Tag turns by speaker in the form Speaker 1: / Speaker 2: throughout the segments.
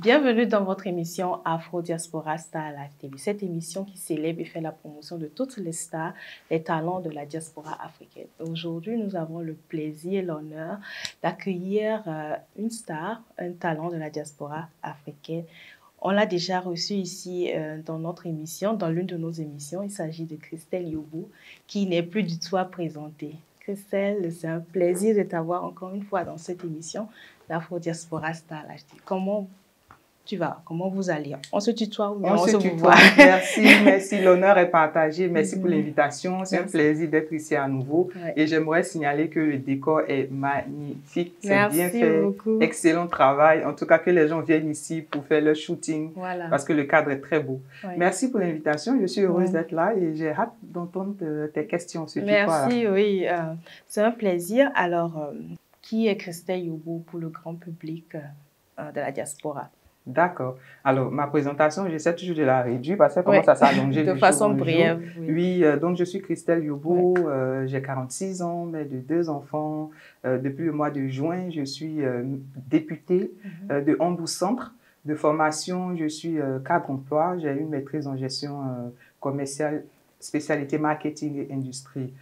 Speaker 1: Bienvenue dans votre émission Afro Diaspora Star Live TV. Cette émission qui célèbre et fait la promotion de toutes les stars, les talents de la diaspora africaine. Aujourd'hui, nous avons le plaisir et l'honneur d'accueillir une star, un talent de la diaspora africaine. On l'a déjà reçu ici dans notre émission, dans l'une de nos émissions. Il s'agit de Christelle Youbou, qui n'est plus du tout à présenter. Christelle, c'est un plaisir de t'avoir encore une fois dans cette émission d'Afro Diaspora Star Live TV. Comment tu vas? Comment vous allez? On se tutoie ou bien
Speaker 2: on se tutoie. Merci, l'honneur est partagé. Merci pour l'invitation. C'est un plaisir d'être ici à nouveau. Ouais. Et j'aimerais signaler que le décor est magnifique. C'est bien fait. Beaucoup. Excellent travail. En tout cas, que les gens viennent ici pour faire leur shooting parce que le cadre est très beau. Ouais. Merci pour l'invitation. Je suis heureuse d'être là et j'ai hâte d'entendre tes questions.
Speaker 1: Merci, oui. C'est un plaisir. Alors, qui est Christelle Youbou pour le grand public de la diaspora?
Speaker 2: D'accord. Alors, ma présentation, j'essaie toujours de la réduire parce qu'elle commence à s'allonger.
Speaker 1: De façon brève.
Speaker 2: Oui, donc je suis Christelle Youbou, j'ai 46 ans, mère de 2 enfants. Depuis le mois de juin, je suis députée de Hombou Centre. De formation, je suis cadre emploi. J'ai une maîtrise en gestion commerciale, spécialité marketing et industrie.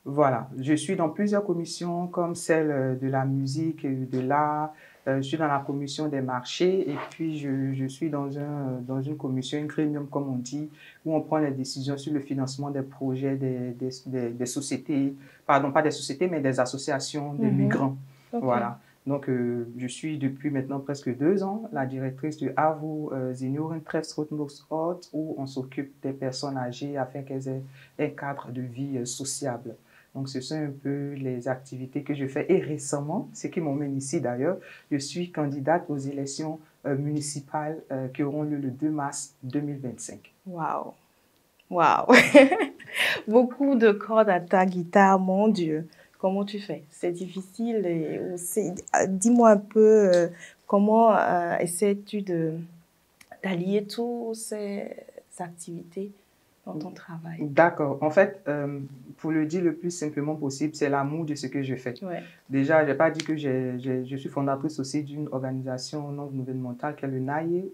Speaker 2: Voilà, je suis dans plusieurs commissions comme celle de la musique et de l'art. Je suis dans la commission des marchés et puis je suis dans une commission, une gremium comme on dit, où on prend les décisions sur le financement des projets des sociétés, pardon, pas des sociétés, mais des associations de migrants. Okay. Voilà. Donc, je suis depuis maintenant presque 2 ans la directrice de AVO Seniorentreffsrhythmusort, où on s'occupe des personnes âgées afin qu'elles aient un cadre de vie sociable. Donc, ce sont un peu les activités que je fais. Et récemment, ce qui m'emmène ici d'ailleurs, je suis candidate aux élections municipales qui auront lieu le 2 mars 2025.
Speaker 1: Waouh! Waouh! Beaucoup de cordes à ta guitare, mon Dieu! Comment tu fais? C'est difficile. Dis-moi un peu comment essaies-tu d'allier toutes ces activités dans ton travail?
Speaker 2: D'accord. En fait, pour le dire le plus simplement possible, c'est l'amour de ce que je fais. Ouais. Déjà, je n'ai pas dit que je suis fondatrice aussi d'une organisation non gouvernementale qui est le NAIE,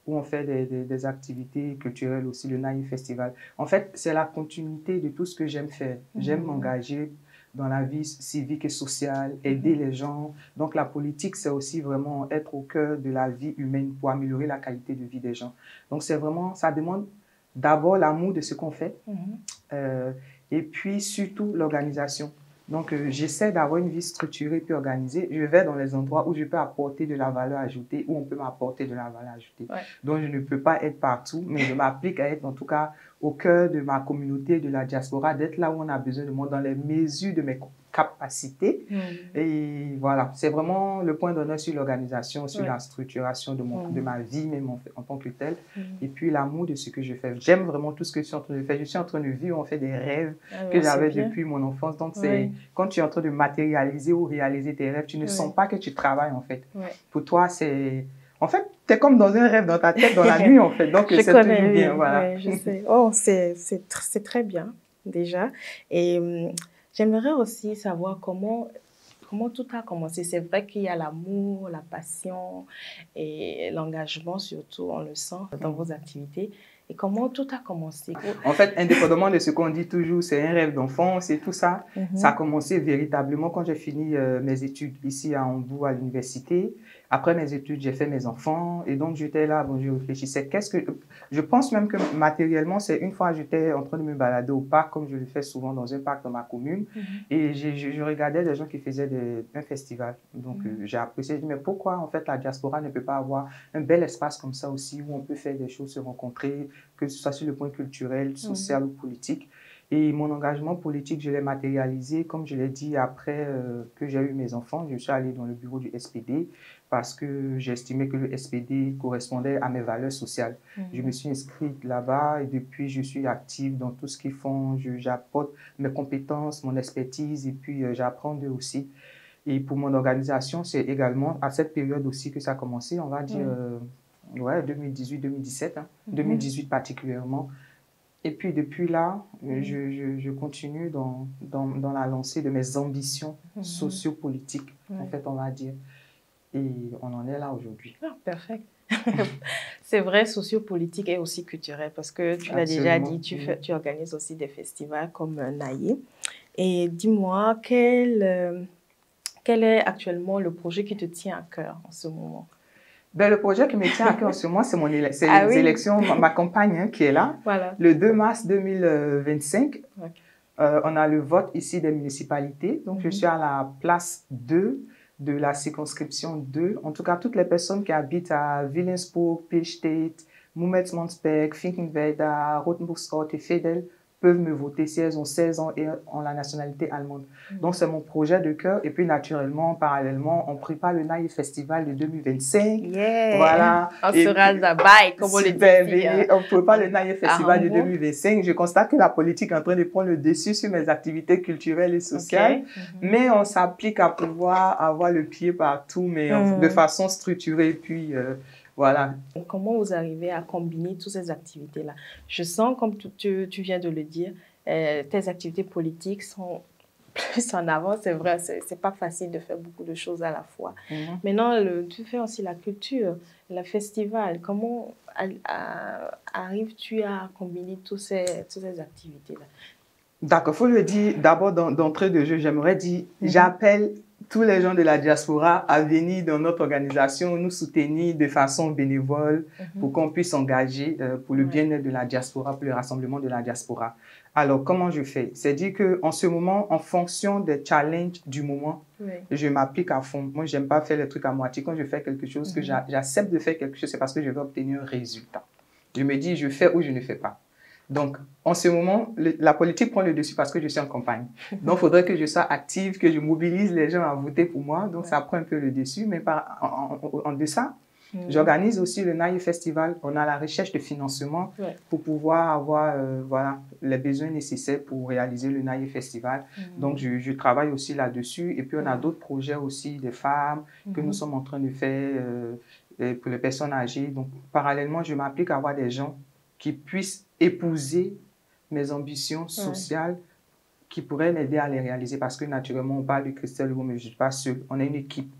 Speaker 2: où on fait des activités culturelles aussi, le NAIE Festival. En fait, c'est la continuité de tout ce que j'aime faire. J'aime m'engager dans la vie civique et sociale, aider les gens. Donc, la politique, c'est aussi vraiment être au cœur de la vie humaine pour améliorer la qualité de vie des gens. Donc, c'est vraiment, ça demande d'abord l'amour de ce qu'on fait et puis surtout l'organisation. Donc, j'essaie d'avoir une vie structurée puis organisée. Je vais dans les endroits où je peux apporter de la valeur ajoutée, où on peut m'apporter de la valeur ajoutée. Ouais. Donc, je ne peux pas être partout, mais je m'applique à être en tout cas au cœur de ma communauté, de la diaspora, d'être là où on a besoin de moi, dans les mesures de mes capacités. Et voilà, c'est vraiment le point d'honneur sur l'organisation, sur la structuration de ma vie, même en tant que telle. Et puis, l'amour de ce que je fais. J'aime vraiment tout ce que je suis en train de faire. Je suis en train de vivre, en fait, des rêves que j'avais depuis mon enfance. Donc, c'est quand tu es en train de matérialiser ou réaliser tes rêves, tu ne sens pas que tu travailles, en fait. Pour toi, c'est... En fait, tu es comme dans un rêve dans ta tête, dans la nuit, en fait. Donc, c'est toujours bien, voilà.
Speaker 1: Oui, je sais. Oh, c'est très bien, déjà. Et j'aimerais aussi savoir comment tout a commencé. C'est vrai qu'il y a l'amour, la passion et l'engagement, surtout, on le sent dans vos activités. Et comment tout a commencé?
Speaker 2: En fait, indépendamment de ce qu'on dit toujours, c'est un rêve d'enfant, c'est tout ça. Ça a commencé véritablement quand j'ai fini mes études ici à Hombou, à l'université. Après mes études, j'ai fait mes enfants et donc j'étais là, bon, je réfléchissais. Je pense même que matériellement, c'est une fois j'étais en train de me balader au parc, comme je le fais souvent dans un parc dans ma commune, et je regardais des gens qui faisaient un festival. Donc j'ai apprécié, je me dis, mais pourquoi en fait la diaspora ne peut pas avoir un bel espace comme ça aussi où on peut faire des choses, se rencontrer, que ce soit sur le point culturel, social ou politique. Et mon engagement politique, je l'ai matérialisé, comme je l'ai dit, après que j'ai eu mes enfants. Je suis allée dans le bureau du SPD parce que j'estimais que le SPD correspondait à mes valeurs sociales. Je me suis inscrite là-bas et depuis, je suis active dans tout ce qu'ils font. J'apporte mes compétences, mon expertise et puis j'apprends d'eux aussi. Et pour mon organisation, c'est également à cette période aussi que ça a commencé, on va dire 2018-2017, 2018 particulièrement. Et puis depuis là, je continue dans la lancée de mes ambitions sociopolitiques, en fait, on va dire. Et on en est là aujourd'hui.
Speaker 1: Ah, parfait. C'est vrai, sociopolitique et aussi culturel, parce que tu l'as déjà dit, tu organises aussi des festivals comme Naïe. Et dis-moi, quel est actuellement le projet qui te tient à cœur en ce moment?
Speaker 2: Ben, le projet qui me tient à cœur en ce moment, c'est les élections, ma campagne hein, qui est là.
Speaker 1: Voilà.
Speaker 2: Le 2 mars 2025,
Speaker 1: Okay.
Speaker 2: On a le vote ici des municipalités. Donc, je suis à la place 2 de la circonscription 2. En tout cas, toutes les personnes qui habitent à Wilhelmsburg, Pilstedt, Moumets-Monsberg, Finkenwerder, Rotenburg-Ort et Veddel peuvent me voter si elles ont 16 ans et ont la nationalité allemande. Donc, c'est mon projet de cœur. Et puis, naturellement, parallèlement, on prépare le Naïe Festival de 2025.
Speaker 1: Yeah.
Speaker 2: Voilà.
Speaker 1: On sera là-bas, comme on le dit.
Speaker 2: On prépare le Naïe Festival de 2025. Je constate que la politique est en train de prendre le dessus sur mes activités culturelles et sociales. Mais on s'applique à pouvoir avoir le pied partout, mais de façon structurée. Puis, voilà.
Speaker 1: Comment vous arrivez à combiner toutes ces activités-là? Je sens, comme tu viens de le dire, tes activités politiques sont plus en avant. C'est vrai, c'est pas facile de faire beaucoup de choses à la fois. Maintenant, tu fais aussi la culture, le festival. Comment arrives-tu à combiner toutes ces activités-là?
Speaker 2: D'accord, il faut le dire d'abord d'entrée de jeu. J'aimerais dire, j'appelle tous les gens de la diaspora à venir dans notre organisation, nous soutenir de façon bénévole pour qu'on puisse s'engager pour le bien-être de la diaspora, pour le rassemblement de la diaspora. Alors, comment je fais? C'est dire qu'en ce moment, en fonction des challenges du moment, je m'applique à fond. Moi, j'aime pas faire les trucs à moitié. Quand je fais quelque chose, que j'accepte de faire quelque chose, c'est parce que je veux obtenir un résultat. Je me dis, je fais ou je ne fais pas. Donc, en ce moment, la politique prend le dessus parce que je suis en campagne. Donc, il faudrait que je sois active, que je mobilise les gens à voter pour moi. Donc, ça prend un peu le dessus. Mais en deçà, j'organise aussi le Naïe Festival. On a la recherche de financement pour pouvoir avoir voilà, les besoins nécessaires pour réaliser le Naïe Festival. Donc, je travaille aussi là-dessus. Et puis, on a d'autres projets aussi des femmes que nous sommes en train de faire pour les personnes âgées. Donc, parallèlement, je m'applique à avoir des gens qui puissent épouser mes ambitions sociales qui pourraient m'aider à les réaliser parce que naturellement on parle de Christelle Leroux, mais je ne suis pas seule. On a une équipe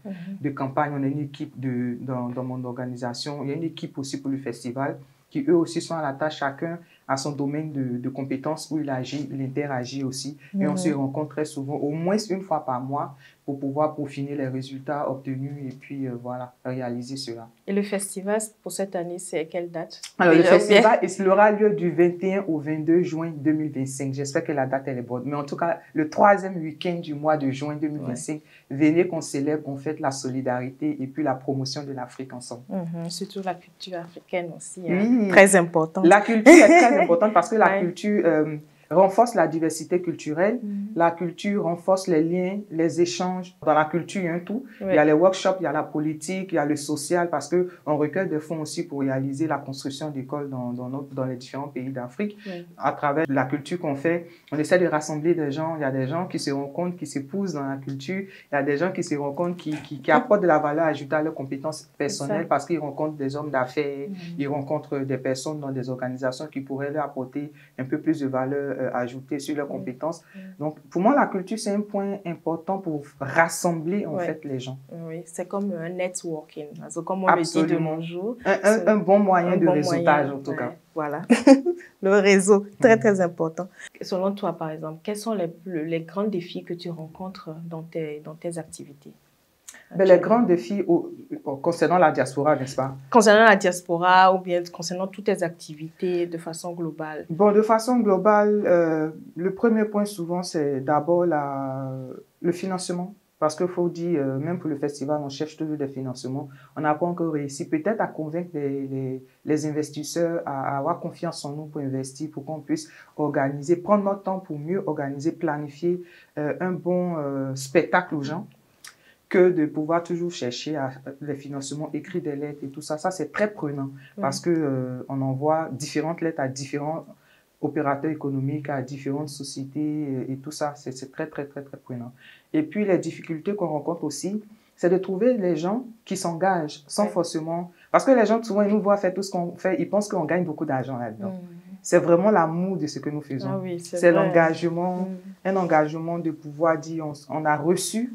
Speaker 2: de campagne, on a une équipe dans mon organisation, il y a une équipe aussi pour le festival qui eux aussi sont à la tâche, chacun à son domaine de compétences où il agit, il interagit aussi. Et on se rencontre très souvent, au moins une fois par mois, pour pouvoir peaufiner les résultats obtenus et puis voilà, réaliser cela.
Speaker 1: Et le festival pour cette année, c'est quelle date?
Speaker 2: Alors, le festival il aura lieu du 21 au 22 juin 2025. J'espère que la date elle est bonne. Mais en tout cas, le 3e week-end du mois de juin 2025, venez qu'on célèbre, on fête la solidarité et puis la promotion de l'Afrique ensemble.
Speaker 1: Surtout la culture africaine aussi, très importante.
Speaker 2: La culture est très importante parce que la culture renforce la diversité culturelle, la culture renforce les liens, les échanges. Dans la culture, il y a un tout. Il y a les workshops, il y a la politique, il y a le social parce qu'on recueille des fonds aussi pour réaliser la construction d'écoles dans les différents pays d'Afrique. À travers la culture qu'on fait, on essaie de rassembler des gens. Il y a des gens qui se rencontrent, qui s'épousent dans la culture. Il y a des gens qui se rencontrent, qui apportent de la valeur ajoutée à leurs compétences personnelles parce qu'ils rencontrent des hommes d'affaires, ils rencontrent des personnes dans des organisations qui pourraient leur apporter un peu plus de valeur ajoutée sur leurs compétences. Donc, pour moi, la culture, c'est un point important pour rassembler, en fait, les gens.
Speaker 1: Oui, c'est comme un networking. Also, comme on le dit de nos jours.
Speaker 2: Un bon moyen de réseautage, en tout cas.
Speaker 1: Voilà. Le réseau, très, très important. Selon toi, par exemple, quels sont les grands défis que tu rencontres dans tes activités?
Speaker 2: Les grands défis concernant la diaspora, n'est-ce pas?
Speaker 1: Concernant la diaspora ou bien concernant toutes tes activités de façon globale?
Speaker 2: Bon, de façon globale, le premier point souvent, c'est d'abord le financement. Parce qu'il faut dire, même pour le festival, on cherche toujours des financements. On n'a pas encore réussi peut-être à convaincre les investisseurs à avoir confiance en nous pour investir, pour qu'on puisse organiser, prendre notre temps pour mieux organiser, planifier un bon spectacle aux gens, que de pouvoir toujours chercher les financements, écrire des lettres et tout ça. Ça, c'est très prenant parce qu'on envoie différentes lettres à différents opérateurs économiques, à différentes sociétés et tout ça. C'est très, très, très, très prenant. Et puis, les difficultés qu'on rencontre aussi, c'est de trouver les gens qui s'engagent sans forcément... Parce que les gens, souvent, ils nous voient faire tout ce qu'on fait, ils pensent qu'on gagne beaucoup d'argent là-dedans. C'est vraiment l'amour de ce que nous faisons.
Speaker 1: Ah oui,
Speaker 2: c'est l'engagement, un engagement de pouvoir dire on a reçu.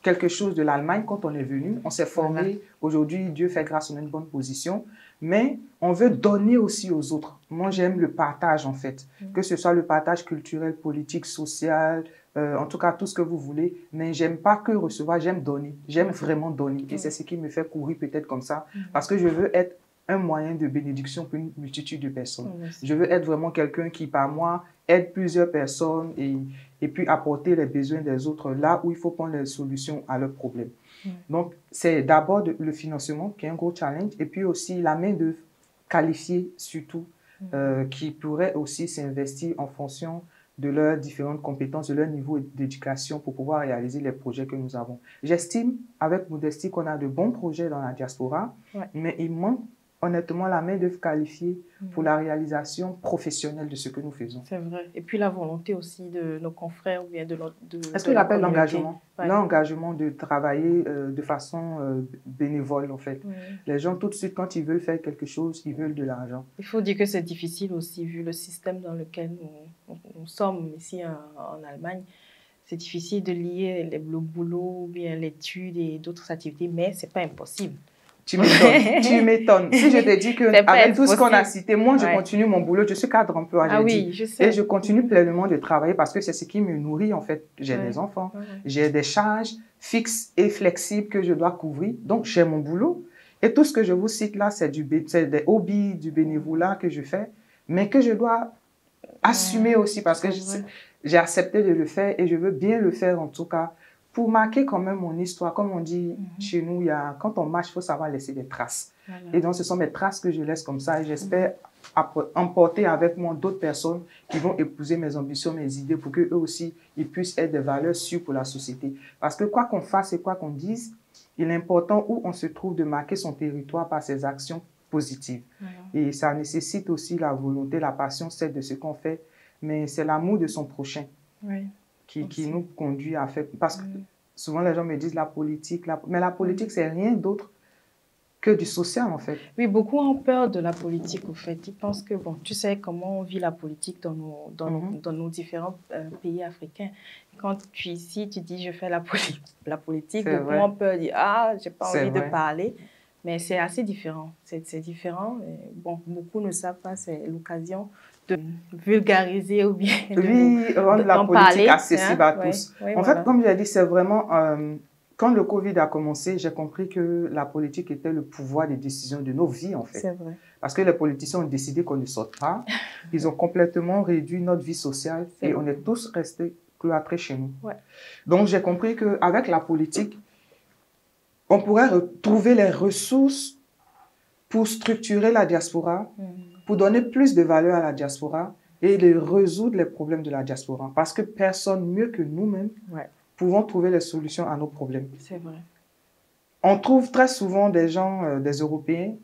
Speaker 2: quelque chose de l'Allemagne quand on est venu. On s'est formé. Aujourd'hui, Dieu fait grâce, on a une bonne position. Mais on veut donner aussi aux autres. Moi, j'aime le partage, en fait. Que ce soit le partage culturel, politique, social, en tout cas, tout ce que vous voulez. Mais j'aime pas que recevoir, j'aime donner. J'aime vraiment donner. Et c'est ce qui me fait courir peut-être comme ça. Parce que je veux être un moyen de bénédiction pour une multitude de personnes. Je veux être vraiment quelqu'un qui, par moi, aide plusieurs personnes et puis apporter les besoins des autres là où il faut prendre les solutions à leurs problèmes. Donc, c'est d'abord le financement qui est un gros challenge et puis aussi la main-d'œuvre qualifiée surtout qui pourrait aussi s'investir en fonction de leurs différentes compétences, de leur niveau d'éducation pour pouvoir réaliser les projets que nous avons. J'estime avec modestie qu'on a de bons projets dans la diaspora, mais il manque honnêtement la main-d'œuvre qualifiée pour la réalisation professionnelle de ce que nous faisons.
Speaker 1: C'est vrai. Et puis la volonté aussi de nos confrères ou bien de
Speaker 2: est-ce que l'appelle l'engagement? L'engagement de travailler de façon bénévole, en fait. Les gens, tout de suite, quand ils veulent faire quelque chose, ils veulent de l'argent.
Speaker 1: Il faut dire que c'est difficile aussi, vu le système dans lequel nous sommes ici en Allemagne. C'est difficile de lier le boulot, ou bien l'étude et d'autres activités, mais ce n'est pas impossible.
Speaker 2: Tu m'étonnes. Si je te dis qu'avec tout ce qu'on a cité, moi, je continue mon boulot. Je suis cadre emploi,
Speaker 1: je sais.
Speaker 2: Et je continue pleinement de travailler parce que c'est ce qui me nourrit, en fait. J'ai des enfants, j'ai des charges fixes et flexibles que je dois couvrir. Donc, j'ai mon boulot. Et tout ce que je vous cite là, c'est des hobbies, du bénévolat que je fais, mais que je dois assumer aussi parce que j'ai accepté de le faire et je veux bien le faire en tout cas. Pour marquer quand même mon histoire, comme on dit chez nous, quand on marche, il faut savoir laisser des traces. Et donc, ce sont mes traces que je laisse comme ça et j'espère emporter avec moi d'autres personnes qui vont épouser mes ambitions, mes idées pour qu'eux aussi, ils puissent être des valeurs sûres pour la société. Parce que quoi qu'on fasse et quoi qu'on dise, il est important où on se trouve de marquer son territoire par ses actions positives. Et ça nécessite aussi la volonté, la passion, celle de ce qu'on fait, mais c'est l'amour de son prochain. Qui nous conduit à faire... Parce que souvent, les gens me disent la politique, mais la politique, c'est rien d'autre que du social, en fait.
Speaker 1: Oui, beaucoup ont peur de la politique, au fait. Ils pensent que, bon, tu sais comment on vit la politique dans nos différents pays africains. Quand tu es ici, tu dis, je fais la politique, beaucoup ont peur de dire, ah, j'ai pas envie de parler. Mais c'est assez différent. C'est différent. Et, bon, beaucoup ne savent pas, c'est l'occasion de vulgariser ou bien
Speaker 2: rendre la politique accessible à tous. En fait, comme je l'ai dit, c'est vraiment... quand le Covid a commencé, j'ai compris que la politique était le pouvoir des décisions de nos vies, en fait.
Speaker 1: C'est vrai.
Speaker 2: Parce que les politiciens ont décidé qu'on ne sorte pas. Ils ont complètement réduit notre vie sociale et on est tous restés cloîtrés chez nous. Donc, j'ai compris qu'avec la politique, on pourrait retrouver les ressources pour structurer la diaspora, pour donner plus de valeur à la diaspora et de résoudre les problèmes de la diaspora. Parce que personne mieux que nous-mêmes pouvons trouver les solutions à nos problèmes.
Speaker 1: C'est vrai.
Speaker 2: On trouve très souvent des gens, des Européens,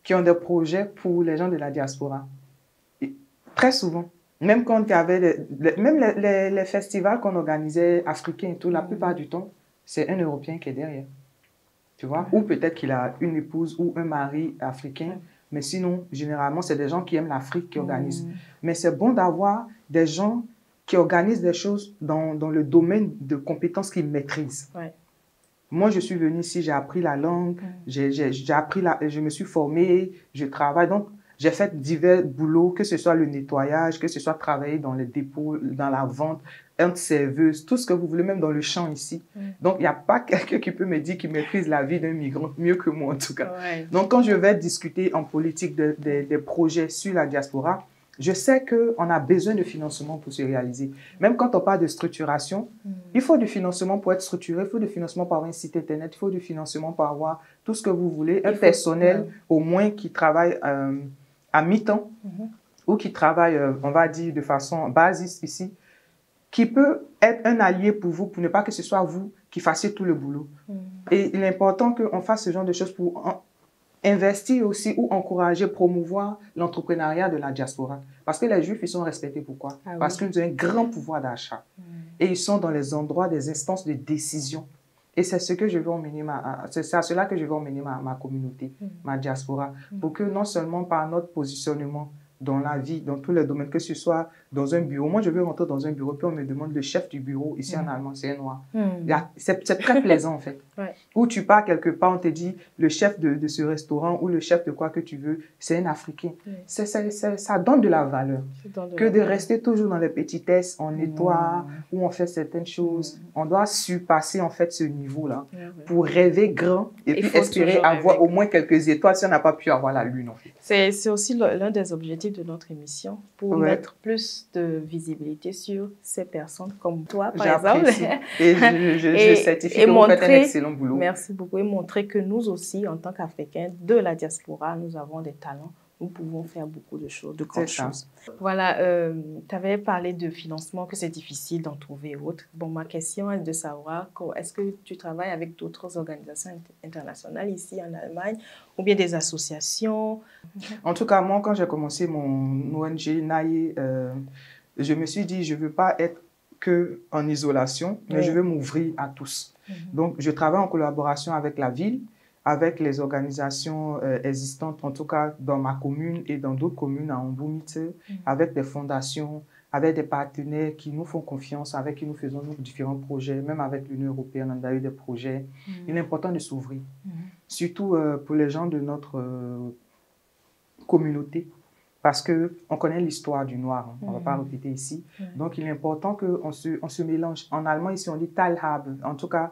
Speaker 2: qui ont des projets pour les gens de la diaspora. Et très souvent. Même quand il y avait les festivals qu'on organisait, africains et tout, la plupart du temps, c'est un Européen qui est derrière. Tu vois? Ou peut-être qu'il a une épouse ou un mari africain. Mais sinon, généralement, c'est des gens qui aiment l'Afrique qui organisent. Mais c'est bon d'avoir des gens qui organisent des choses dans le domaine de compétences qu'ils maîtrisent. Moi, je suis venue ici, j'ai appris la langue, je me suis formée, je travaille. Donc, j'ai fait divers boulots, que ce soit le nettoyage, que ce soit travailler dans les dépôts, dans la vente, être serveuse, tout ce que vous voulez, même dans le champ ici. Donc, il n'y a pas quelqu'un qui peut me dire qu'il maîtrise la vie d'un migrant mieux que moi, en tout cas. Donc, quand je vais discuter en politique des projets sur la diaspora, je sais qu'on a besoin de financement pour se réaliser. Même quand on parle de structuration, il faut du financement pour être structuré, il faut du financement pour avoir un site internet, il faut du financement pour avoir tout ce que vous voulez, un personnel au moins qui travaille à mi-temps ou qui travaille, on va dire, de façon basiste ici, qui peut être un allié pour vous, pour ne pas que ce soit vous qui fassiez tout le boulot. Et il est important qu'on fasse ce genre de choses pour investir aussi ou encourager, promouvoir l'entrepreneuriat de la diaspora. Parce que les Juifs, ils sont respectés. Pourquoi? Parce qu'ils ont un grand pouvoir d'achat. Et ils sont dans les endroits des instances de décision. Et c'est ce que je veux emmener c'est à cela que je veux emmener ma communauté, ma diaspora, pour que non seulement par notre positionnement, dans la vie, dans tous les domaines, que ce soit dans un bureau. Moi, je veux rentrer dans un bureau, puis on me demande le chef du bureau, ici en allemand, c'est un noir. C'est très plaisant, en fait. Ou tu pars quelque part, on te dit le chef de ce restaurant ou le chef de quoi que tu veux, c'est un Africain. Ça donne de la valeur. Que de rester toujours dans les petitesses, on nettoie, ou on fait certaines choses. On doit surpasser, en fait, ce niveau-là pour rêver grand et puis espérer avoir au moins quelques étoiles si on n'a pas pu avoir la lune, en fait.
Speaker 1: C'est aussi l'un des objectifs de notre émission, pour mettre plus de visibilité sur ces personnes comme toi, par exemple.
Speaker 2: Et je certifie que vous faites un excellent boulot.
Speaker 1: Merci beaucoup. Et montrer que nous aussi, en tant qu'Africains de la diaspora, nous avons des talents. Nous pouvons faire beaucoup de choses, de grandes choses. Voilà, tu avais parlé de financement, que c'est difficile d'en trouver autre. Bon, ma question est de savoir, est-ce que tu travailles avec d'autres organisations internationales ici en Allemagne ou bien des associations?
Speaker 2: En tout cas, moi, quand j'ai commencé mon ONG NAIE, je me suis dit, je ne veux pas être qu'en isolation, mais je veux m'ouvrir à tous. Donc, je travaille en collaboration avec la ville, avec les organisations existantes, en tout cas dans ma commune et dans d'autres communes à Hambourg-Mitte, avec des fondations, avec des partenaires qui nous font confiance, avec qui nous faisons nos différents projets, même avec l'Union européenne, on a eu des projets. Il est important de s'ouvrir, surtout pour les gens de notre communauté, parce qu'on connaît l'histoire du noir, on ne va pas répéter ici. Donc, il est important qu'on se mélange. En allemand, ici, on dit Teilhabe, en tout cas,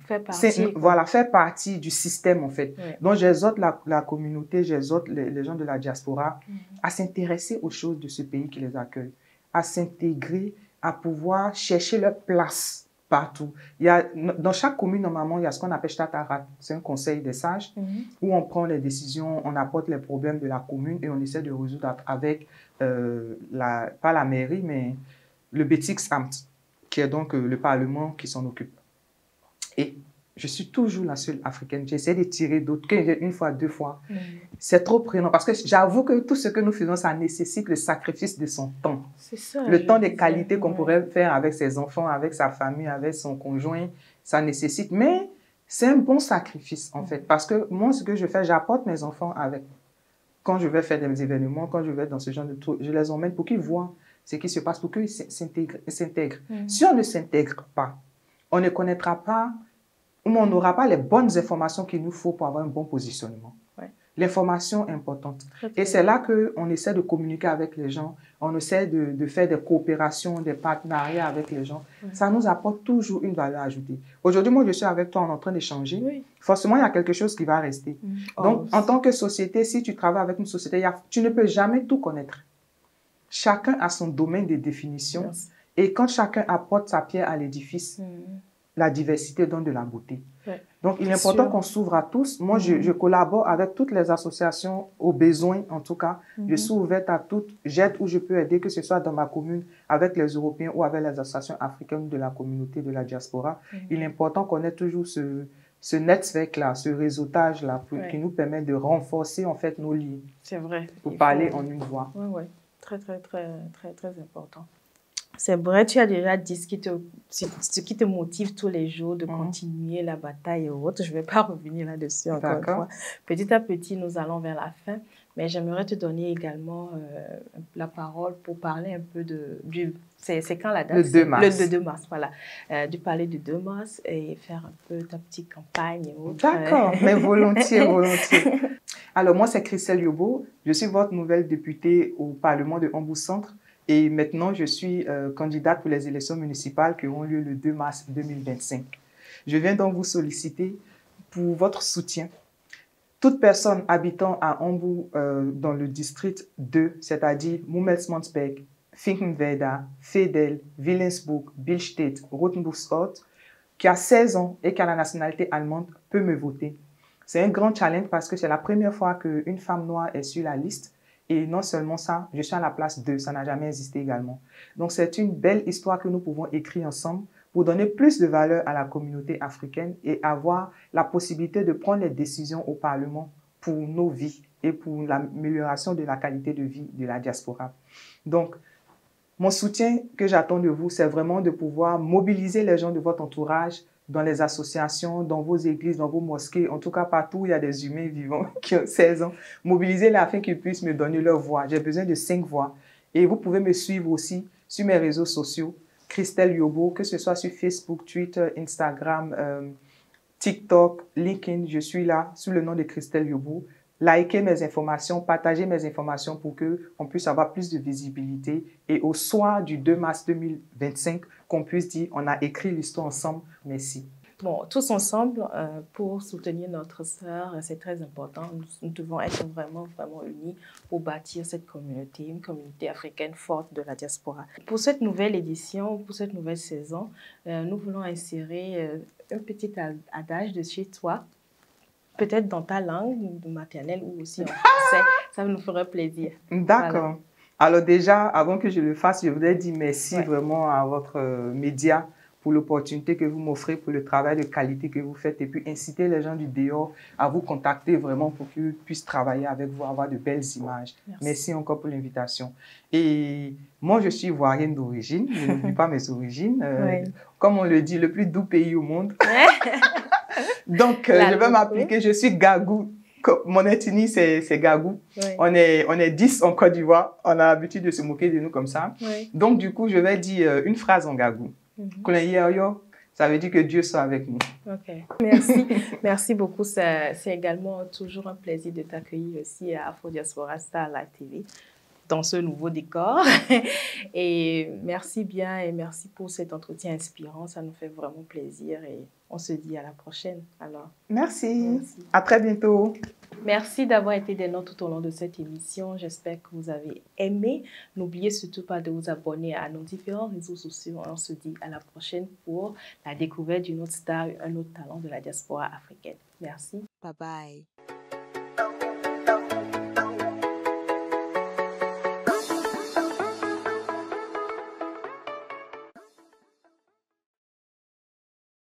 Speaker 2: faire partie du système, en fait. Donc, j'exhorte la communauté, j'exhorte les gens de la diaspora à s'intéresser aux choses de ce pays qui les accueille, à s'intégrer, à pouvoir chercher leur place partout. Dans chaque commune, normalement, il y a ce qu'on appelle Stadtrat, c'est un conseil des sages, où on prend les décisions, on apporte les problèmes de la commune et on essaie de résoudre avec, pas la mairie, mais le Bezirksamt, qui est donc le parlement qui s'en occupe. Et je suis toujours la seule africaine. J'essaie de tirer d'autres, une fois, deux fois. C'est trop prenant parce que j'avoue que tout ce que nous faisons, ça nécessite le sacrifice de son temps.
Speaker 1: C'est ça.
Speaker 2: Le temps des qualités qu'on pourrait faire avec ses enfants, avec sa famille, avec son conjoint, ça nécessite. Mais c'est un bon sacrifice, en fait. Parce que moi, ce que je fais, j'apporte mes enfants avec. Quand je vais faire des événements, quand je vais dans ce genre de trucs, je les emmène pour qu'ils voient ce qui se passe, pour qu'ils s'intègrent. Si on ne s'intègre pas, on ne connaîtra pas, ou on n'aura pas les bonnes informations qu'il nous faut pour avoir un bon positionnement. L'information est importante. Et c'est là qu'on essaie de communiquer avec les gens, on essaie de faire des coopérations, des partenariats avec les gens. Ça nous apporte toujours une valeur ajoutée. Aujourd'hui, moi, je suis avec toi, on est en train d'échanger. Forcément, il y a quelque chose qui va rester. Donc, en tant que société, si tu travailles avec une société, tu ne peux jamais tout connaître. Chacun a son domaine de définition. Et quand chacun apporte sa pierre à l'édifice, la diversité donne de la beauté. Donc, il est important qu'on s'ouvre à tous. Moi, je collabore avec toutes les associations aux besoins, en tout cas. Je suis ouverte à toutes. J'aide où je peux aider, que ce soit dans ma commune, avec les Européens ou avec les associations africaines de la communauté de la diaspora. Il est important qu'on ait toujours ce network-là, ce réseautage-là, qui nous permet de renforcer, en fait, nos liens.
Speaker 1: C'est vrai.
Speaker 2: Pour parler en une voix.
Speaker 1: Oui. Très important. C'est vrai, tu as déjà dit ce qui te motive tous les jours de continuer la bataille et autres. Je ne vais pas revenir là-dessus encore une fois. Petit à petit, nous allons vers la fin. Mais j'aimerais te donner également la parole pour parler un peu c'est quand la date?
Speaker 2: Le 2 mars.
Speaker 1: Le 2 mars, voilà. De parler du 2 mars et faire un peu ta petite campagne et autres.
Speaker 2: D'accord, mais volontiers. Alors, moi, c'est Christelle Yobo. Je suis votre nouvelle députée au Parlement de Hambourg-Centre. Et maintenant, je suis candidate pour les élections municipales qui auront lieu le 2 mars 2025. Je viens donc vous solliciter pour votre soutien. Toute personne habitant à Hambourg dans le district 2, c'est-à-dire Mummelsmannsberg, Finkenwerder, Veddel, Willensburg, Billstedt, Rothenburg-Ort, qui a 16 ans et qui a la nationalité allemande, peut me voter. C'est un grand challenge parce que c'est la première fois qu'une femme noire est sur la liste. Et non seulement ça, je suis à la place 2, ça n'a jamais existé également. Donc c'est une belle histoire que nous pouvons écrire ensemble pour donner plus de valeur à la communauté africaine et avoir la possibilité de prendre les décisions au Parlement pour nos vies et pour l'amélioration de la qualité de vie de la diaspora. Donc, mon soutien que j'attends de vous, c'est vraiment de pouvoir mobiliser les gens de votre entourage, dans les associations, dans vos églises, dans vos mosquées, en tout cas partout où il y a des humains vivants qui ont 16 ans. Mobilisez-les afin qu'ils puissent me donner leur voix. J'ai besoin de 5 voix. Et vous pouvez me suivre aussi sur mes réseaux sociaux, Christelle Yobo, que ce soit sur Facebook, Twitter, Instagram, TikTok, LinkedIn, je suis là sous le nom de Christelle Yobo. Likez mes informations, partagez mes informations pour qu'on puisse avoir plus de visibilité et au soir du 2 mars 2025, qu'on puisse dire on a écrit l'histoire ensemble. Merci.
Speaker 1: Bon, tous ensemble, pour soutenir notre sœur, c'est très important. Nous devons être vraiment, vraiment unis pour bâtir cette communauté, une communauté africaine forte de la diaspora. Pour cette nouvelle édition, pour cette nouvelle saison, nous voulons insérer un petit adage de chez toi, peut-être dans ta langue maternelle ou aussi en français. Ça nous ferait plaisir.
Speaker 2: D'accord. Voilà. Alors déjà, avant que je le fasse, je voudrais dire merci
Speaker 1: Ouais.
Speaker 2: vraiment à votre média pour l'opportunité que vous m'offrez, pour le travail de qualité que vous faites et puis inciter les gens du dehors à vous contacter vraiment pour qu'ils puissent travailler avec vous, avoir de belles images. Merci encore pour l'invitation. Et moi, je suis ivoirienne d'origine, je n'oublie pas mes origines. Comme on le dit, le plus doux pays au monde. Donc, je vais m'appliquer, je suis Gagou. Mon ethnie, c'est Gagou. Oui. On est 10 en Côte d'Ivoire. On a l'habitude de se moquer de nous comme ça. Oui. Donc, du coup, je vais dire une phrase en Gagou. Ça veut dire que Dieu soit avec nous.
Speaker 1: Ok, merci. Merci beaucoup. C'est également toujours un plaisir de t'accueillir aussi à Afro Diaspora Star Live TV dans ce nouveau décor. Et merci bien et merci pour cet entretien inspirant. Ça nous fait vraiment plaisir et on se dit à la prochaine. Alors,
Speaker 2: merci. À très bientôt.
Speaker 1: Merci d'avoir été des nôtres tout au long de cette émission. J'espère que vous avez aimé. N'oubliez surtout pas de vous abonner à nos différents réseaux sociaux. On se dit à la prochaine pour la découverte d'une autre star, un autre talent de la diaspora africaine. Merci.
Speaker 3: Bye bye.